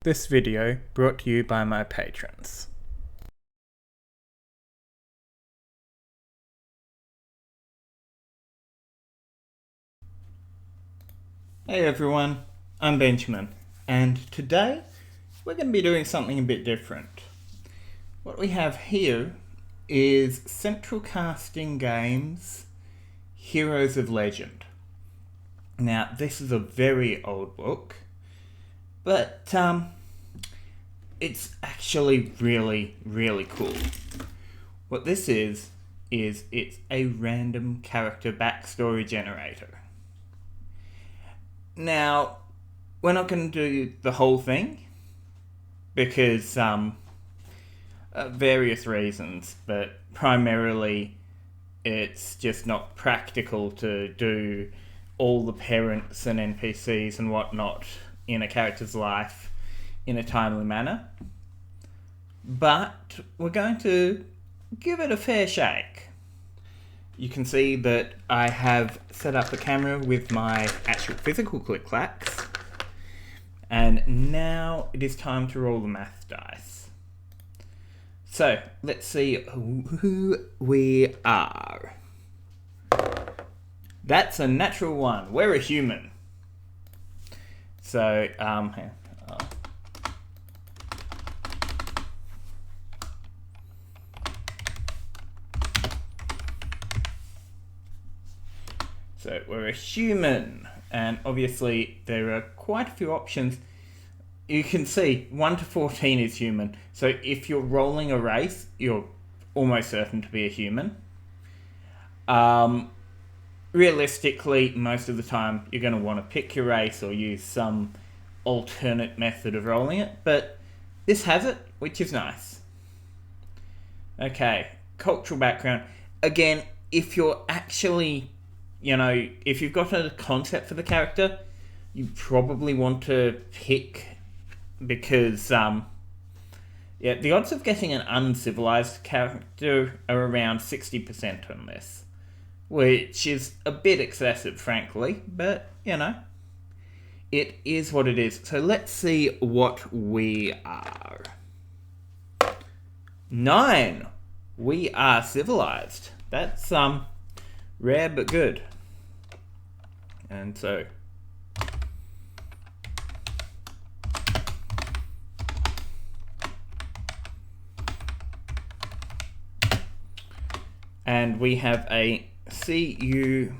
This video brought to you by my patrons. Hey everyone, I'm Benjamin, and today we're going to be doing something a bit different. What we have here is Central Casting Games Heroes of Legend. Now, this is a very old book, but it's actually really cool. What this is it's a random character backstory generator. Now, we're not going to do the whole thing because various reasons, but primarily it's just not practical to do all the parents and NPCs and whatnot in a character's life in a timely manner. But we're going to give it a fair shake. You can see that I have set up a camera with my actual physical click-clacks. And now it is time to roll the math dice. So, let's see who we are. That's a natural one. We're a human. So, So we're a human, and obviously there are quite a few options. You can see 1 to 14 is human. So if you're rolling a race, you're almost certain to be a human. Realistically, most of the time you're going to want to pick your race or use some alternate method of rolling it, but this has it, which is nice. Okay, cultural background. Again, if you're actually, if you've got a concept for the character, you probably want to pick, because the odds of getting an uncivilized character are around 60% on this, which is a bit excessive, frankly, but it is what it is. So let's see what we are. 9. We are civilized. That's rare but good. And so and we have a CU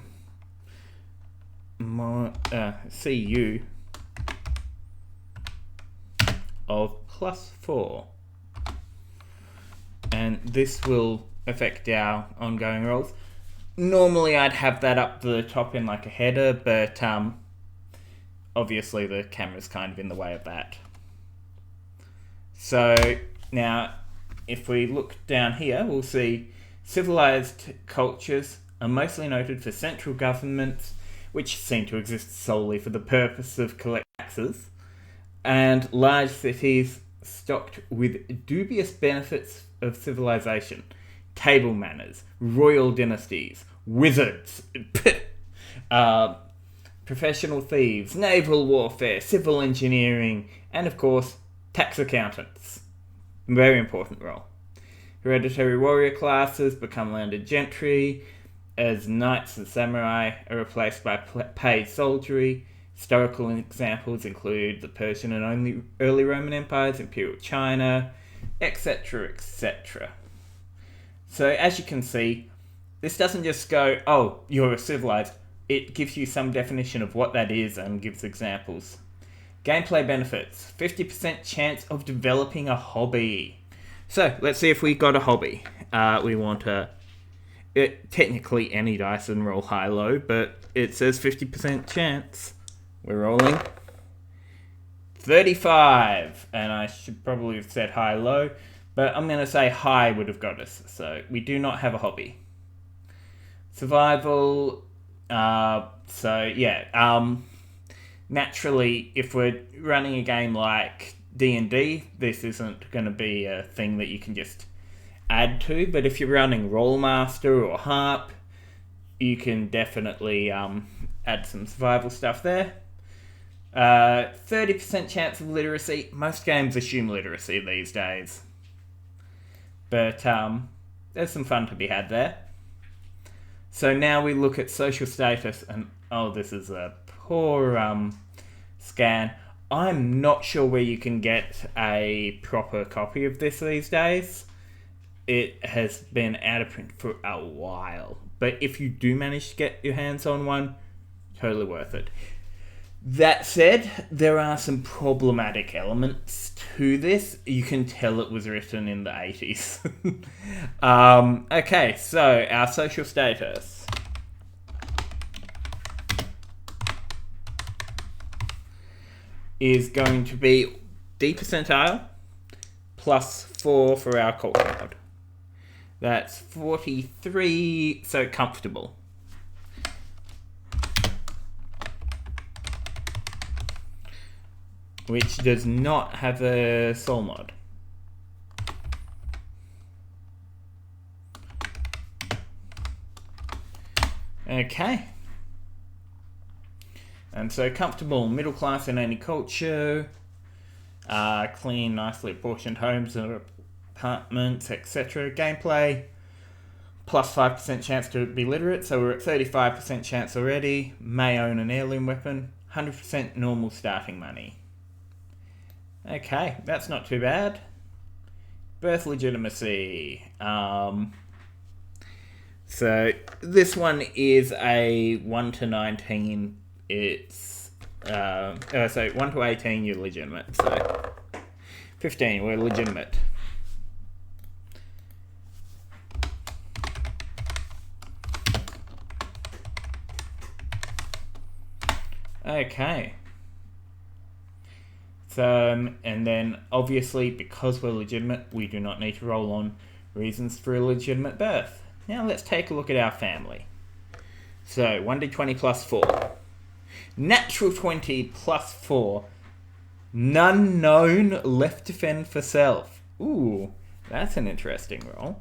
of +4, and this will affect our ongoing rolls. Normally I'd have that up the top in like a header, but obviously the camera's kind of in the way of that. So now if we look down here, we'll see civilized cultures are mostly noted for central governments, which seem to exist solely for the purpose of collecting taxes, and large cities stocked with dubious benefits of civilization, table manners, royal dynasties, wizards, professional thieves, naval warfare, civil engineering, and of course, tax accountants. Very important role. Hereditary warrior classes become landed gentry, as knights and samurai are replaced by paid soldiery. Historical examples include the Persian and early Roman empires, Imperial China, etc., etc. So as you can see, this doesn't just go, oh, you're a civilized. It gives you some definition of what that is and gives examples. Gameplay benefits. 50% chance of developing a hobby. So, let's see if we got a hobby. We want technically any dice and roll high-low, but it says 50% chance. We're rolling 35, and I should probably have said high-low, but I'm going to say high would have got us, so we do not have a hobby. Survival, naturally, if we're running a game like D&D, this isn't going to be a thing that you can just add to, but if you're running Rollmaster or Harp, you can definitely add some survival stuff there. 30% chance of literacy. Most games assume literacy these days. But there's some fun to be had there. So now we look at social status, and oh, this is a poor scan. I'm not sure where you can get a proper copy of this these days. It has been out of print for a while. But if you do manage to get your hands on one, totally worth it. That said, there are some problematic elements to this. You can tell it was written in the 80s. Okay, so our social status. Is going to be D percentile plus 4 for our culture mod. That's 43, so comfortable. Which does not have a soul mod. Okay. And so comfortable, middle class in any culture, clean, nicely apportioned homes or apartments, etc. Gameplay, plus 5% chance to be literate, so we're at 35% chance already. May own an heirloom weapon, 100% normal starting money. Okay, that's not too bad. Birth legitimacy. So this one is a 1 to 19. It's so 1 to 18 you're legitimate. So 15 we're legitimate. Okay. So, and then obviously because we're legitimate, we do not need to roll on reasons for a legitimate birth. Now let's take a look at our family. So 1d20 plus 4. Natural 20 plus 4. None known, left to fend for self. Ooh, that's an interesting roll.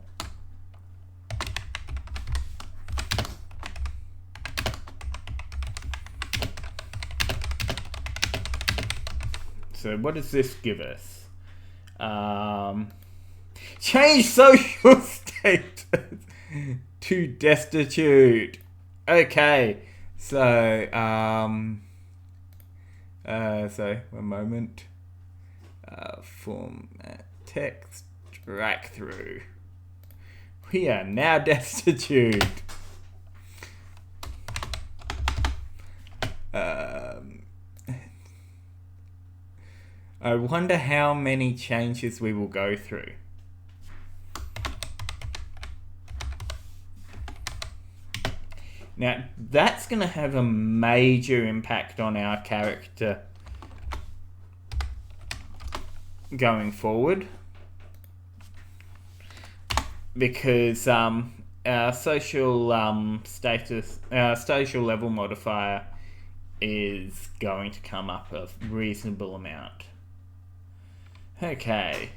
So what does this give us? Change social status to destitute. Okay, so one moment. Format text drag through. We are now destitute. I wonder how many changes we will go through. Now, that's going to have a major impact on our character going forward. Because our social status, our social level modifier is going to come up a reasonable amount. Okay.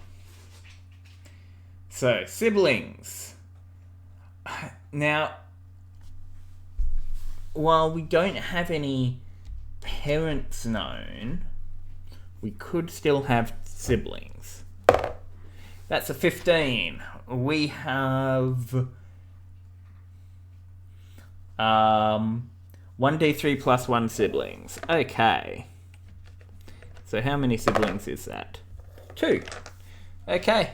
So, siblings. Now, while we don't have any parents known, we could still have siblings. That's a 15. We have 1d3 plus 1 siblings. Okay. So how many siblings is that? 2. Okay.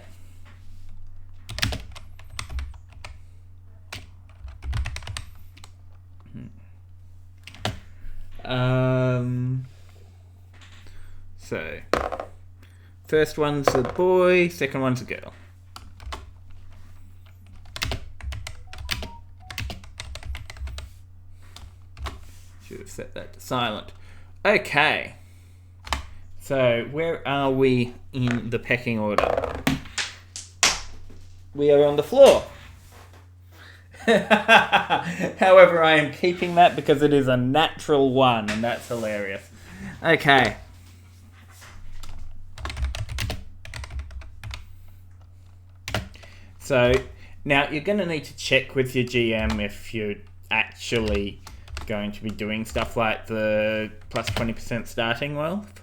So first one's a boy, second one's a girl. Should have set that to silent. Okay. So where are we in the pecking order? We are on the floor. However, I am keeping that because it is a natural 1, and that's hilarious. Okay. So, now you're going to need to check with your GM if you're actually going to be doing stuff like the plus 20% starting wealth.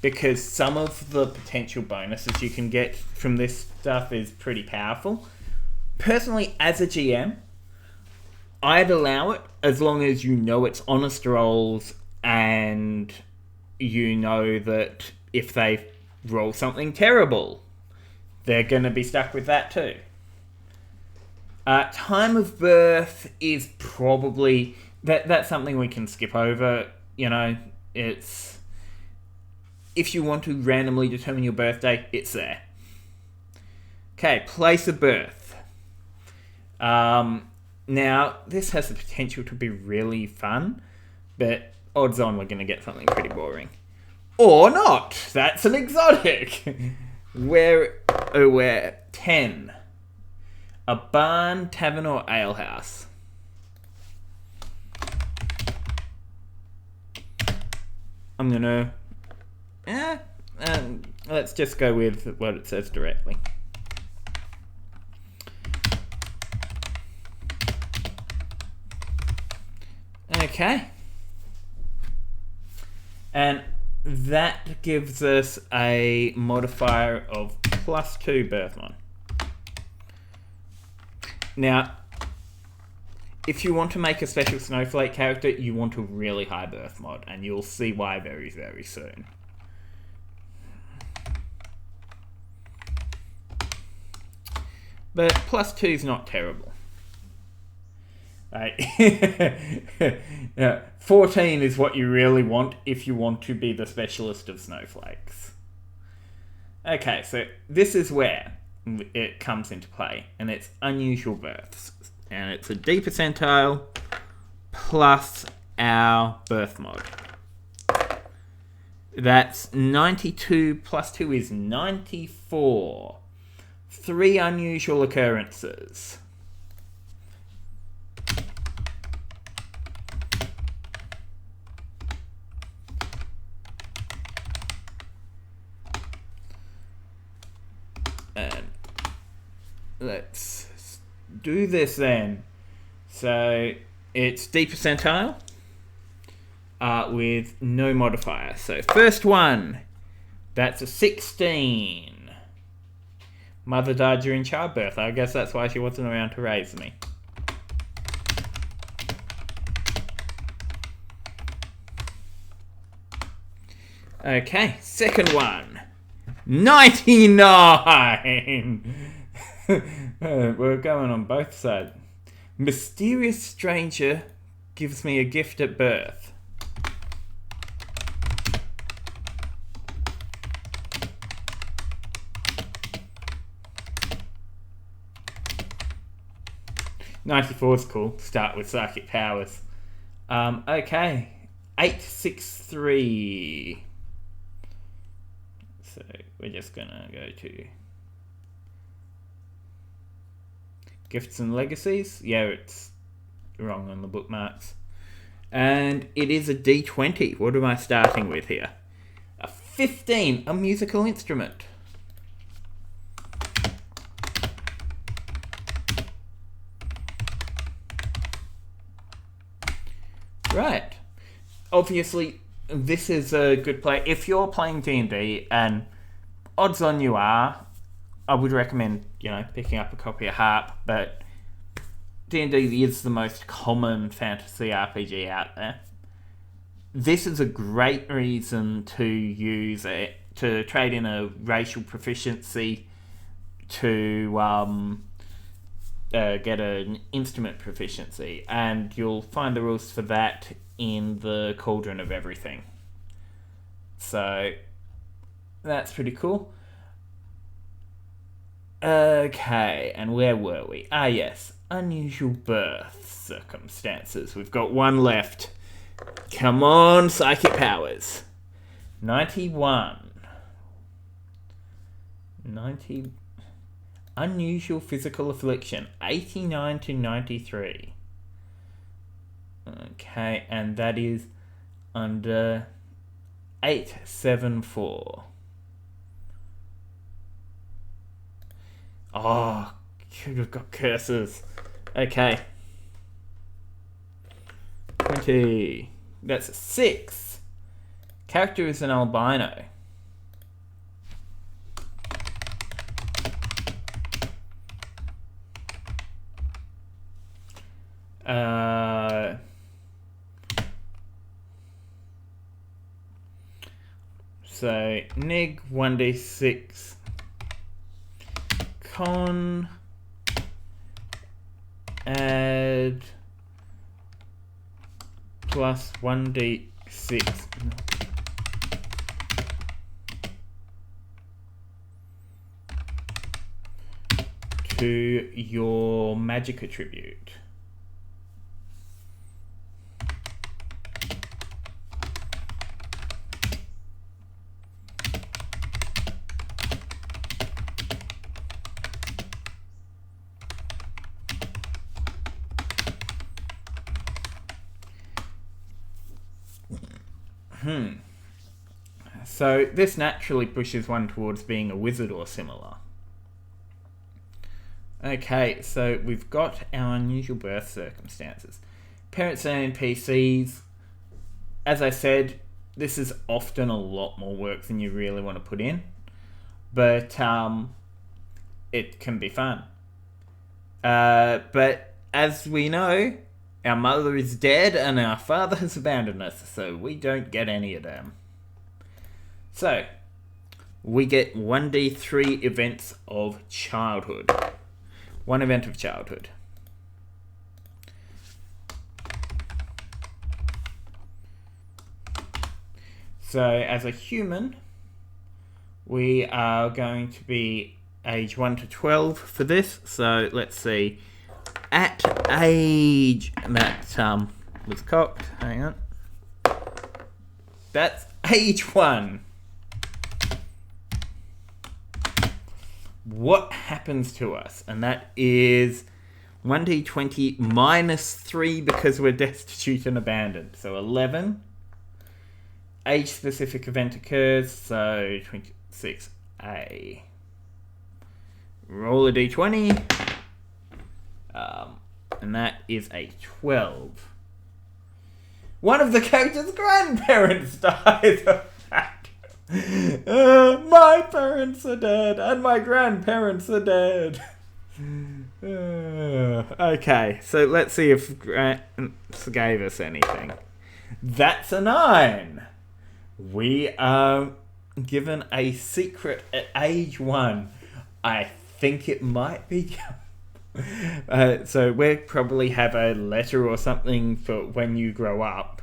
Because some of the potential bonuses you can get from this stuff is pretty powerful. Personally, as a GM, I'd allow it as long as you know it's honest rolls and you know that if they roll something terrible, they're going to be stuck with that too. Time of birth is probably... That's something we can skip over. You know, it's... If you want to randomly determine your birthday, it's there. Okay, place of birth. Now, this has the potential to be really fun, but odds on we're going to get something pretty boring. Or not! That's an exotic! Where 10. A barn, tavern, or alehouse. I'm gonna... let's just go with what it says directly. Okay. And that gives us a modifier of +2 birth mod. Now, if you want to make a special snowflake character, you want a really high birth mod, and you'll see why very, very soon. But +2 is not terrible. Right. 14 is what you really want if you want to be the specialist of snowflakes. Okay, so this is where it comes into play, and it's unusual births. And it's a D percentile plus our birth mod. That's 92 plus 2 is 94. 3 unusual occurrences. And let's do this then. So it's D percentile with no modifier. So first one, that's a 16. Mother died during childbirth. I guess that's why she wasn't around to raise me. Okay, second one. 99! We're going on both sides. Mysterious stranger gives me a gift at birth. '94 is cool. Start with psychic powers. Okay. 863. So we're just gonna go to gifts and legacies. Yeah, it's wrong on the bookmarks. And it is a D20. What am I starting with here? A 15. A musical instrument. Right. Obviously, this is a good play. If you're playing D&D, and odds on you are, I would recommend, picking up a copy of Harp, but D&D is the most common fantasy RPG out there. This is a great reason to use it, to trade in a racial proficiency to get an instrument proficiency, and you'll find the rules for that in the Cauldron of Everything. So that's pretty cool. Okay, and where were we? Ah, yes, unusual birth circumstances. We've got one left. Come on, psychic powers. 91. 90. Unusual physical affliction. 89 to 93. Okay, and that is under 874. Oh, could have got curses. Okay. 20. That's 6. Character is an albino. So neg 1d6 con add plus 1d6 to your magic attribute. So this naturally pushes one towards being a wizard or similar. Okay, so we've got our unusual birth circumstances. Parents are NPCs. As I said, this is often a lot more work than you really want to put in. But it can be fun. But as we know, our mother is dead and our father has abandoned us, so we don't get any of them. So, we get 1d3 events of childhood. One event of childhood. So, as a human, we are going to be age 1 to 12 for this. So, let's see. At age... That was cocked. Hang on. That's age 1. What happens to us? And that is 1d20 minus 3 because we're destitute and abandoned. So 11. Age-specific event occurs, so 26A. Roll a d20. And that is a 12. One of the character's grandparents dies of that. My parents are dead, and my grandparents are dead. Okay, so let's see if Grants gave us anything. That's a 9. We are given a secret at age 1. I think it might be... so we'll probably have a letter or something for when you grow up.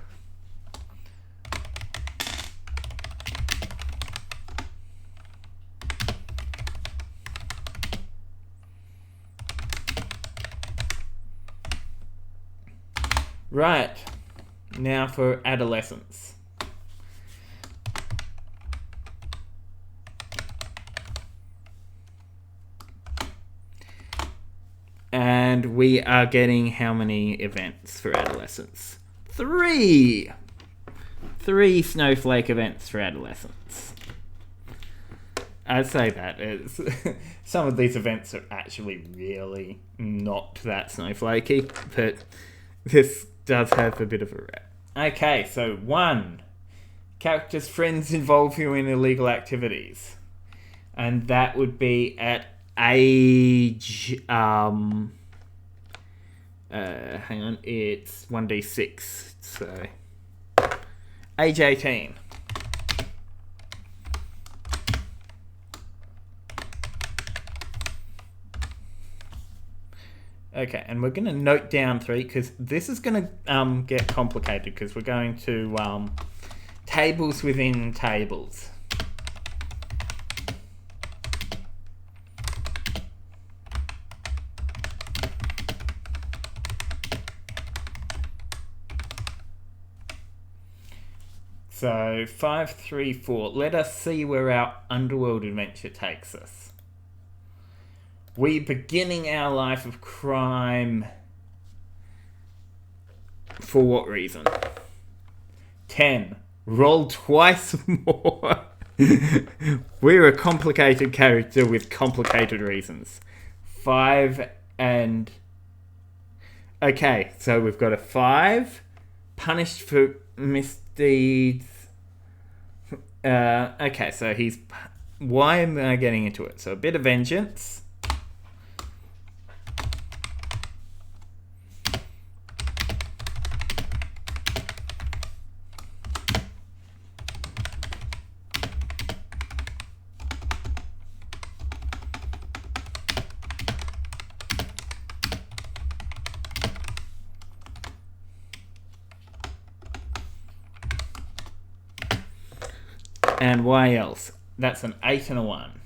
Right, now for adolescence. And we are getting how many events for adolescence? 3! 3 snowflake events for adolescence. I'd say that is some of these events are actually really not that snowflakey, but this does have a bit of a rep. Okay, so 1. Character's friends involve you in illegal activities. And that would be at age... hang on, it's 1d6, so... age 18. Okay, and we're going to note down 3, because this is going to get complicated, because we're going to tables within tables. So, 5, 3, 4. Let us see where our underworld adventure takes us. We beginning our life of crime for what reason? 10. Roll twice more. We're a complicated character with complicated reasons. 5 and Okay, so we've got a 5. Punished for misdeeds. Okay, so he's... Why am I getting into it? So a bit of vengeance. And why else? That's an 8 and a 1.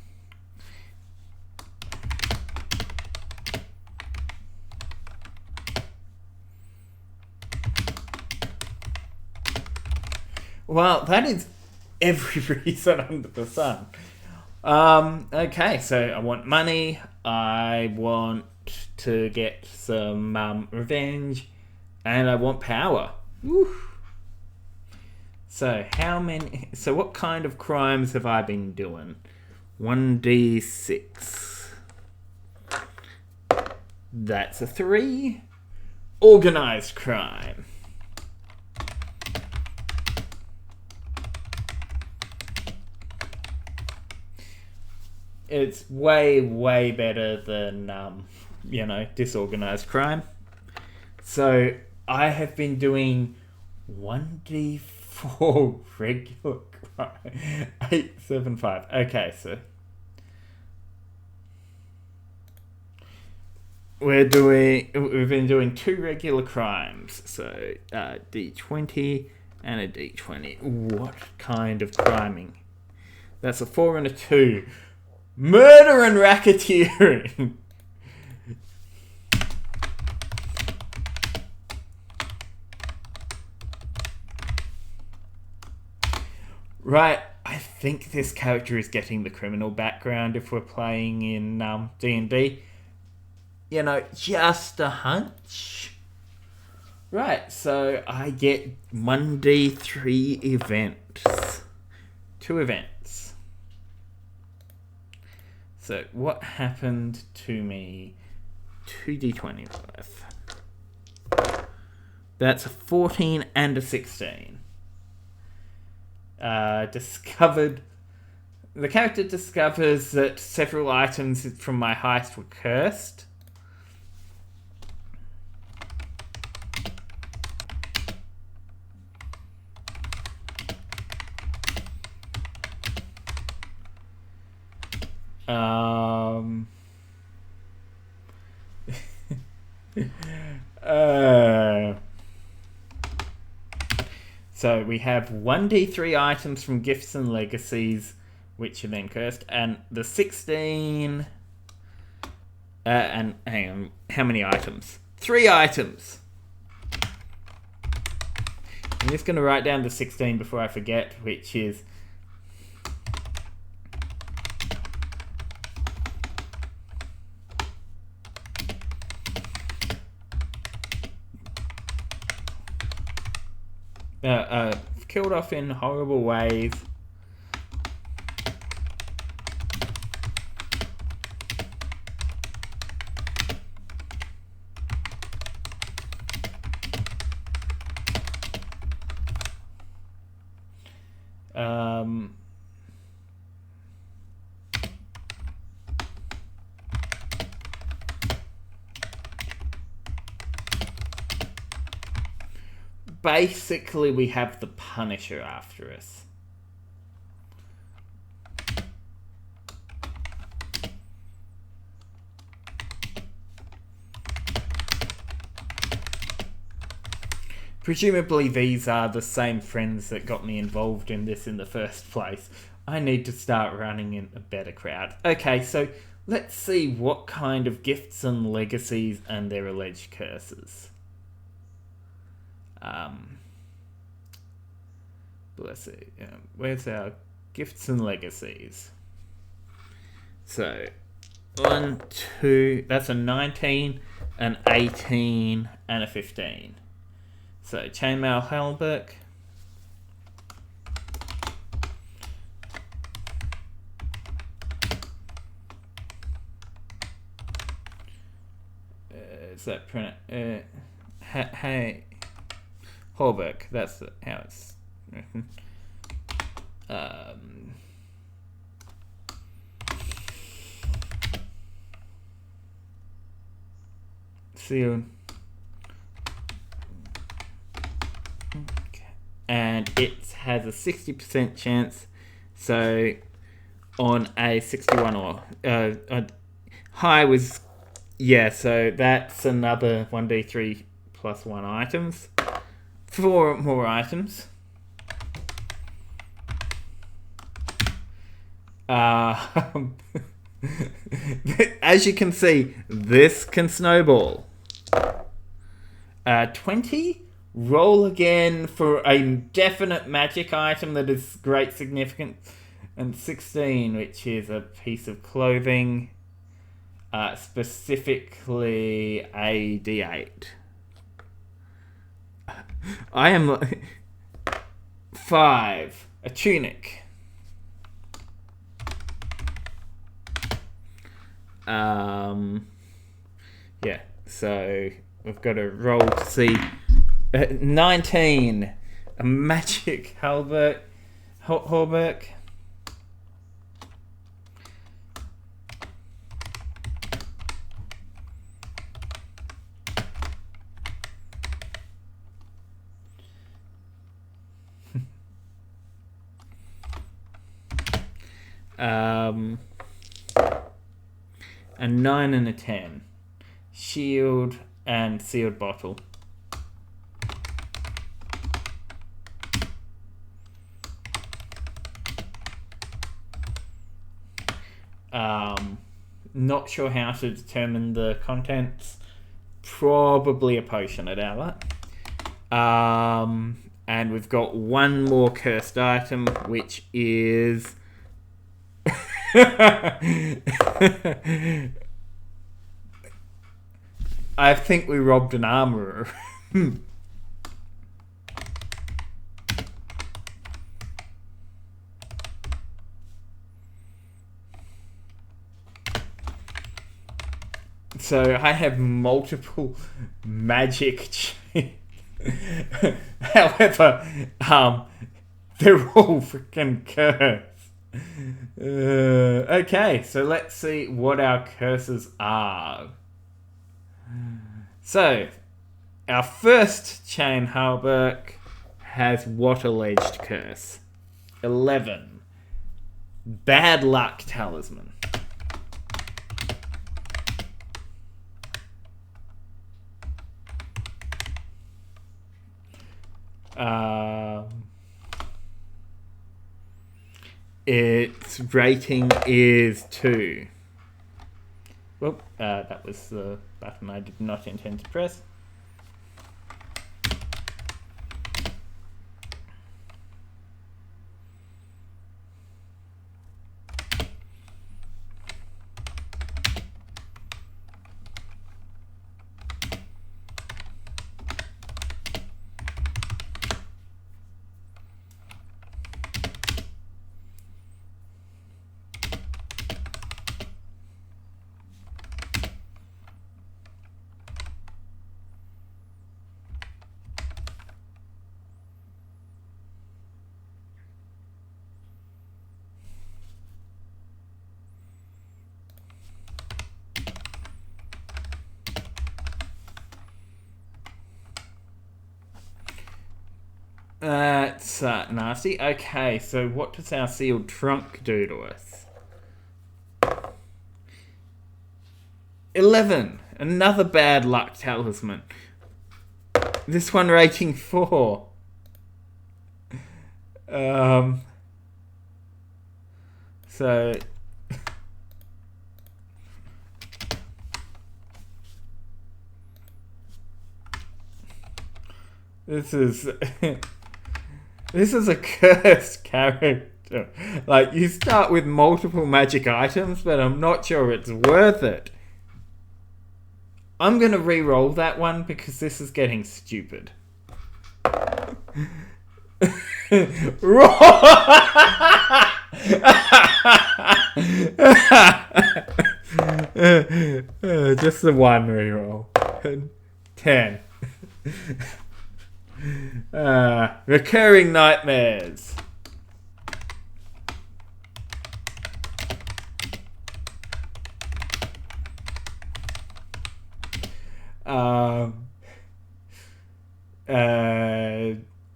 Well, that is every reason under the sun. Okay, so I want money. I want to get some revenge. And I want power. Woo. So what kind of crimes have I been doing? 1d6. That's a 3. Organized crime. It's way, way better than, disorganized crime. So I have been doing 1d4 regular crime. 8, 7, 5. Okay, so we've been doing 2 regular crimes. So d20 and a d20. What kind of criming? That's a 4 and a 2. Murder and racketeering. Right, I think this character is getting the criminal background if we're playing in D&D. Just a hunch. Right, so I get 1d3 events. 2 events. So what happened to me? 2d20 worth. That's a 14 and a 16. The character discovers that several items from my heist were cursed. So we have 1d3 items from gifts and legacies, which are then cursed, and the 16... and hang on, how many items? 3 items! I'm just going to write down the 16 before I forget, which is... killed off in horrible ways. Basically, we have the Punisher after us. Presumably these are the same friends that got me involved in this in the first place. I need to start running in a better crowd. Okay, so let's see what kind of gifts and legacies and their alleged curses. Let's see. Where's our gifts and legacies? So, 1, 2, that's a 19, an 18, and a 15. So, Chainmail Halberd. Is that hey, Holberg. That's how it's written. Sealed. Okay. And it has a 60% chance. So on a 61 or high was, yeah, so that's another 1d3 plus 1 items. 4 more items. As you can see, this can snowball. 20. Roll again for a definite magic item that is great significance. And 16, which is a piece of clothing. Specifically a D8. I am 5. A tunic. Yeah, so we've got to roll to see. 19. A magic halberd. Hauberk. A 9 and a 10. Shield and sealed bottle. Not sure how to determine the contents. Probably a potion, I doubt that. And we've got one more cursed item, which is I think we robbed an armorer. So I have multiple magic however, they're all freaking cursed. Okay, so let's see what our curses are. So, our first chain halberd has water-ledged curse. 11. Bad luck talisman. Its rating is 2. Well, that was the button I did not intend to press. That's nasty. Okay, so what does our sealed trunk do to us? 11. Another bad luck talisman. This one rating 4. So... This is... This is a cursed character. Like, you start with multiple magic items, but I'm not sure it's worth it. I'm gonna re-roll that one because this is getting stupid. Just the one re-roll. 10. Recurring nightmares.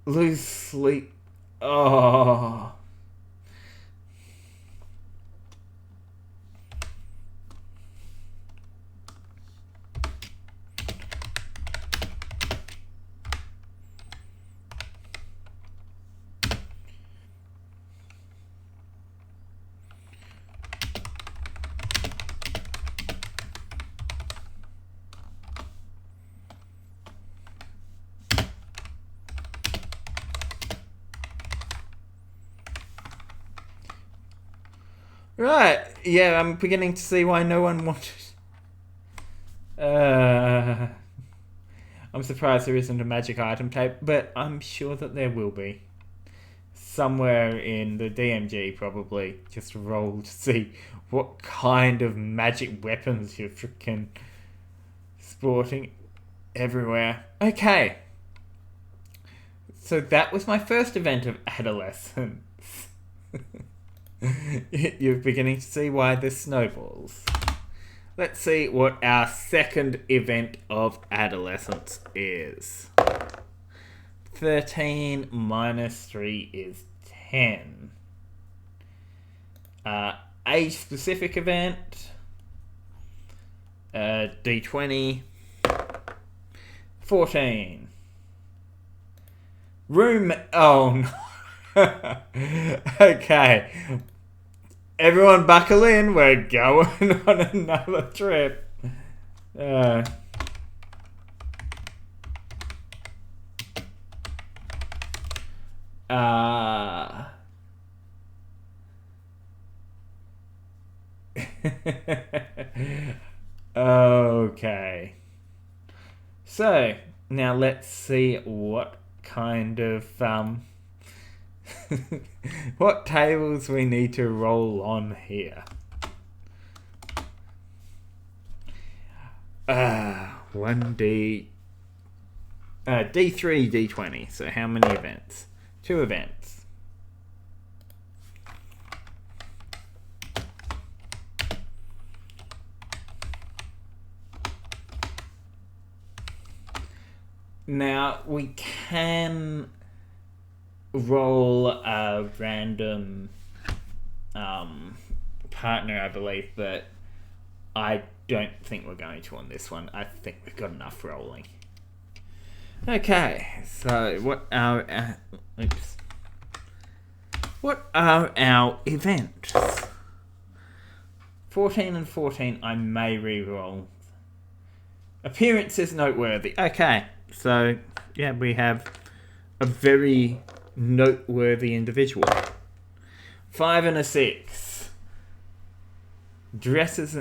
Lose sleep. Oh. Right, yeah, I'm beginning to see why no one wanted... I'm surprised there isn't a magic item tape, but I'm sure that there will be. Somewhere in the DMG, probably. Just roll to see what kind of magic weapons you're freaking sporting everywhere. Okay. So that was my first event of adolescence. You're beginning to see why this snowballs. Let's see what our second event of adolescence is. 13 minus 3 is 10. Age-specific event. D20. 14. Room... Oh, no. Okay. Everyone buckle in. We're going on another trip. Okay. So, now let's see what kind of what tables we need to roll on here. D3, D20. So how many events? 2 events. Now we can roll a random partner, I believe, but I don't think we're going to on this one. I think we've got enough rolling. Okay, so what are our events? 14 and 14 I may re-roll. Appearance is noteworthy. Okay, so yeah, we have a very noteworthy individual. 5 and a 6. Dresses...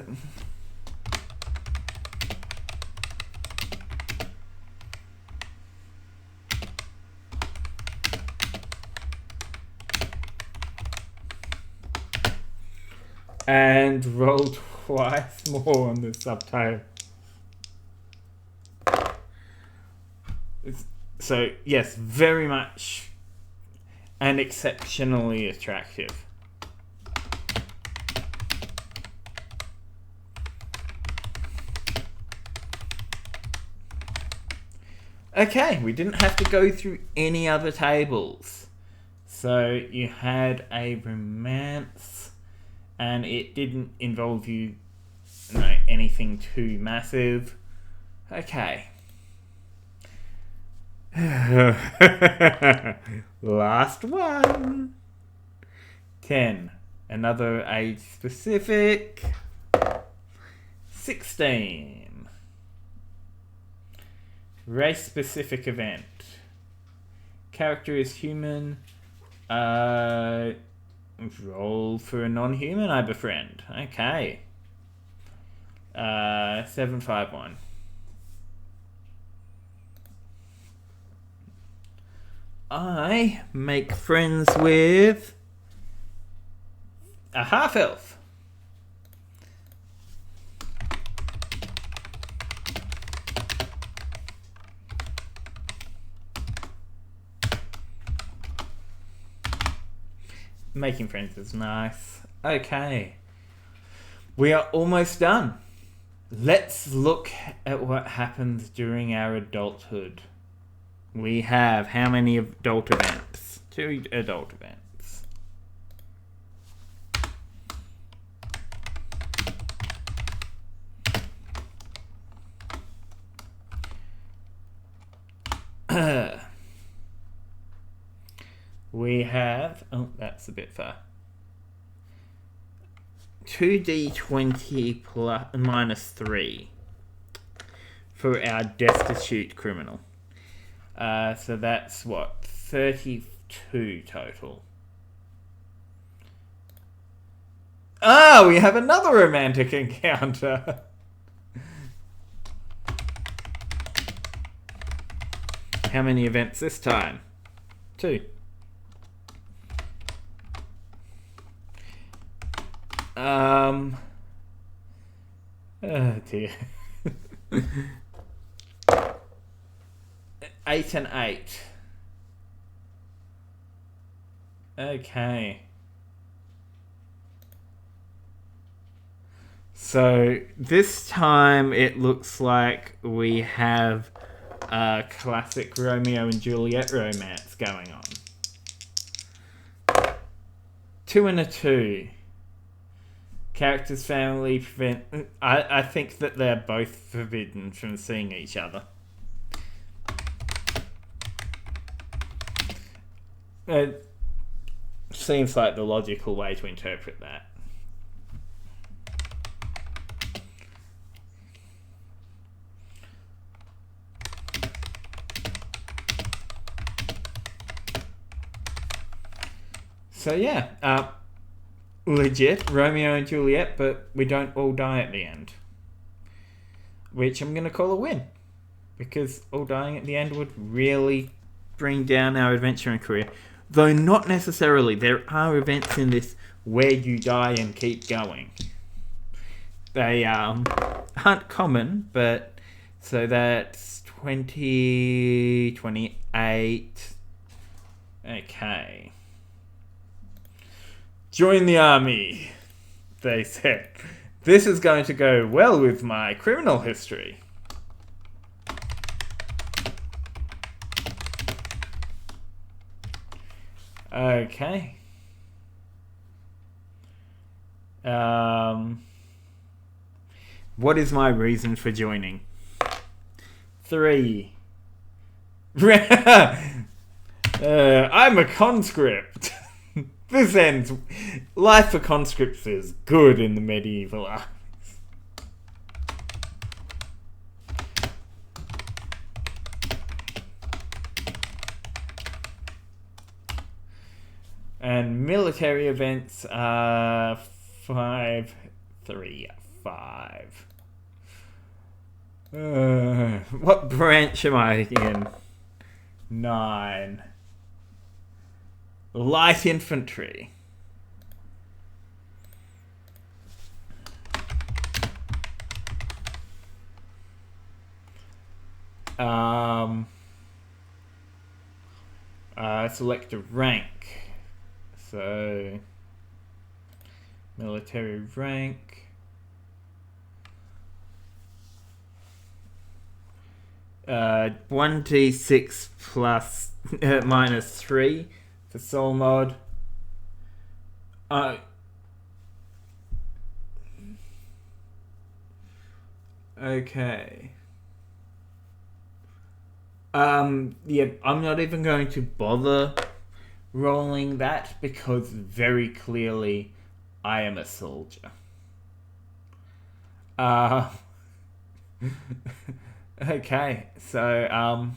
and roll twice more on the subtitle. So, yes, very much and exceptionally attractive. Okay, we didn't have to go through any other tables. So, you had a romance, and it didn't involve you, anything too massive. Okay. Last one. 10. Another age specific. 16. Race specific event. Character is human. Roll for a non-human I befriend. Okay. 751. I make friends with a half-elf. Making friends is nice. Okay. We are almost done. Let's look at what happens during our adulthood. We have how many adult events? 2 adult events. We have... Oh, that's a bit far. 2d20 plus minus 3 for our destitute criminal. So that's what? 32 total. Ah, we have another romantic encounter. How many events this time? 2. Oh dear. 8 and 8. Okay. So this time it looks like we have a classic Romeo and Juliet romance going on. 2 and a 2. Character's family prevent... I think that they're both forbidden from seeing each other. It seems like the logical way to interpret that. So yeah, legit Romeo and Juliet, but we don't all die at the end, which I'm gonna call a win, because all dying at the end would really bring down our adventuring career. Though not necessarily. There are events in this where you die and keep going. They aren't common, but so that's 20, 28. Okay. Join the army, they said. This is going to go well with my criminal history. Okay. What is my reason for joining? 3. I'm a conscript. This ends... Life for conscripts is good in the medieval armies. And military events are 5, 3, 5. What branch am I in? 9. Light infantry. Select a rank. So, military rank. Uh, 1d6 plus minus 3 for soul mod. Okay. Yeah, I'm not even going to bother rolling that because very clearly I am a soldier. Okay, so,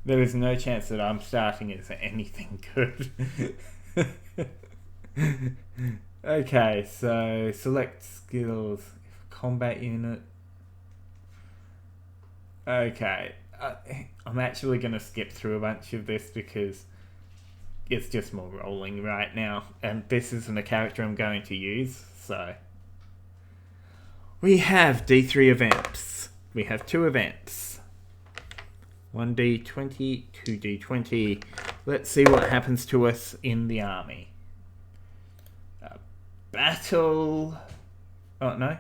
there is no chance that I'm starting as anything good. Okay, so select skills, combat unit. Okay, I'm actually going to skip through a bunch of this because it's just more rolling right now, and this isn't a character I'm going to use, so... We have D3 events. We have 2 events. 1d20, 2d20. Let's see what happens to us in the army. Battle. Oh, no.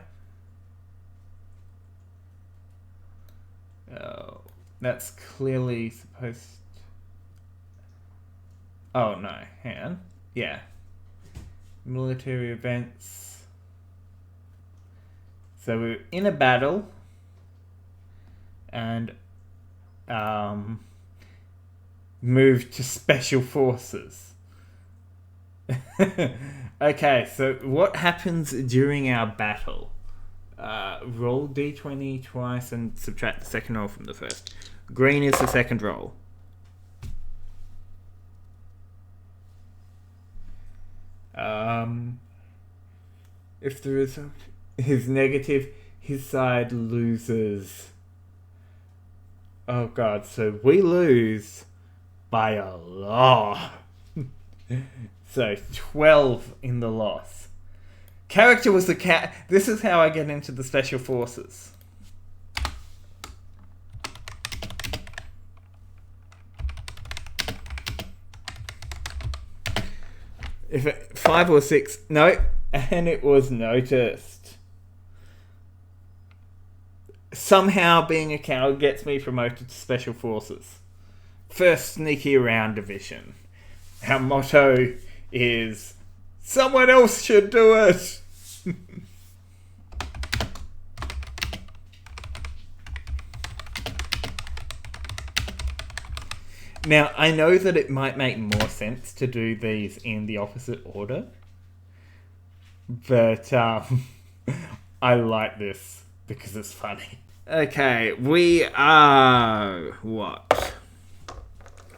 Oh, that's clearly supposed... Oh, no. Hang on. Yeah. Military events. So we're in a battle. And moved to special forces. Okay, so what happens during our battle? Roll d20 twice and subtract the second roll from the first. Green is the second roll. If the result is negative, his side loses. Oh god, so we lose by a lot. So 12 in the loss. Character was the cat. This is how I get into the special forces. If it, 5 or 6, no, and it was noticed. Somehow being a coward gets me promoted to special forces. First sneaky around division. Our motto is, someone else should do it. Now, I know that it might make more sense to do these in the opposite order, but I like this because it's funny. Okay, we are... what?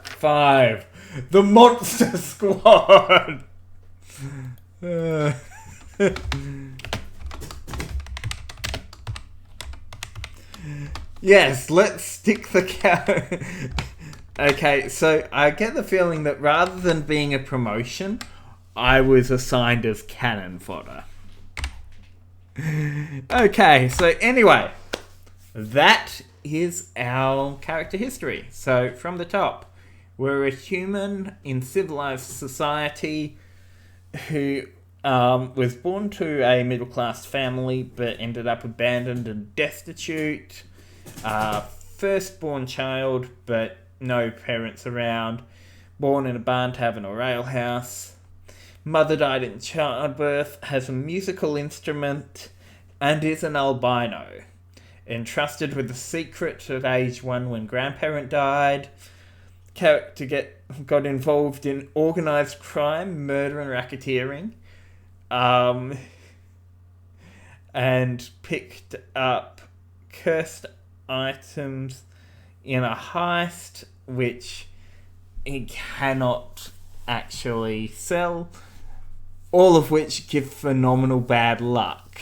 5. The Monster Squad! Yes, let's stick the cow... Okay, so I get the feeling that rather than being a promotion, I was assigned as cannon fodder. Okay, so anyway, that is our character history. So from the top, we're a human in civilized society who was born to a middle-class family but ended up abandoned and destitute. Firstborn child, but no parents around. Born in a barn, tavern or alehouse. Mother died in childbirth, has a musical instrument, and is an albino. Entrusted with the secret at age 1 when grandparent died. Character got involved in organised crime, murder and racketeering. And picked up cursed items in a heist which he cannot actually sell, all of which give phenomenal bad luck.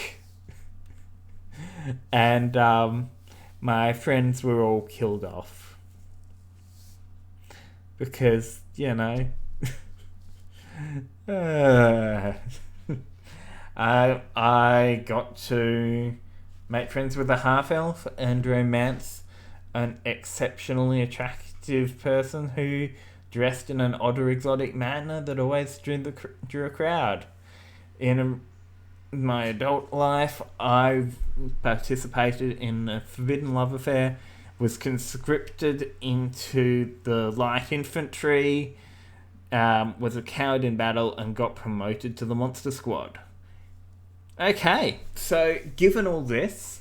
And my friends were all killed off because, you know, I got to make friends with a half-elf and romance an exceptionally attractive person who dressed in an odd or exotic manner that always drew a crowd. In my adult life, I've participated in a forbidden love affair, was conscripted into the light infantry, was a coward in battle, and got promoted to the Monster Squad. Okay, so given all this,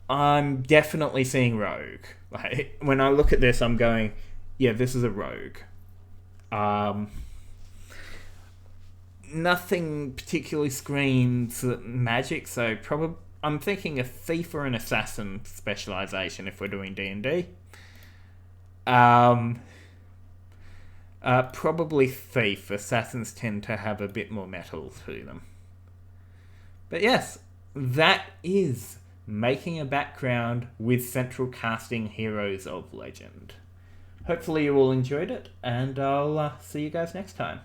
I'm definitely seeing rogue. Like, when I look at this, I'm going, yeah, this is a rogue. Nothing particularly screams magic, so I'm thinking a thief or an assassin specialization if we're doing D&D. Probably thief. Assassins tend to have a bit more metal to them. But yes, that is making a background with central casting Heroes of Legend. Hopefully you all enjoyed it, and I'll see you guys next time.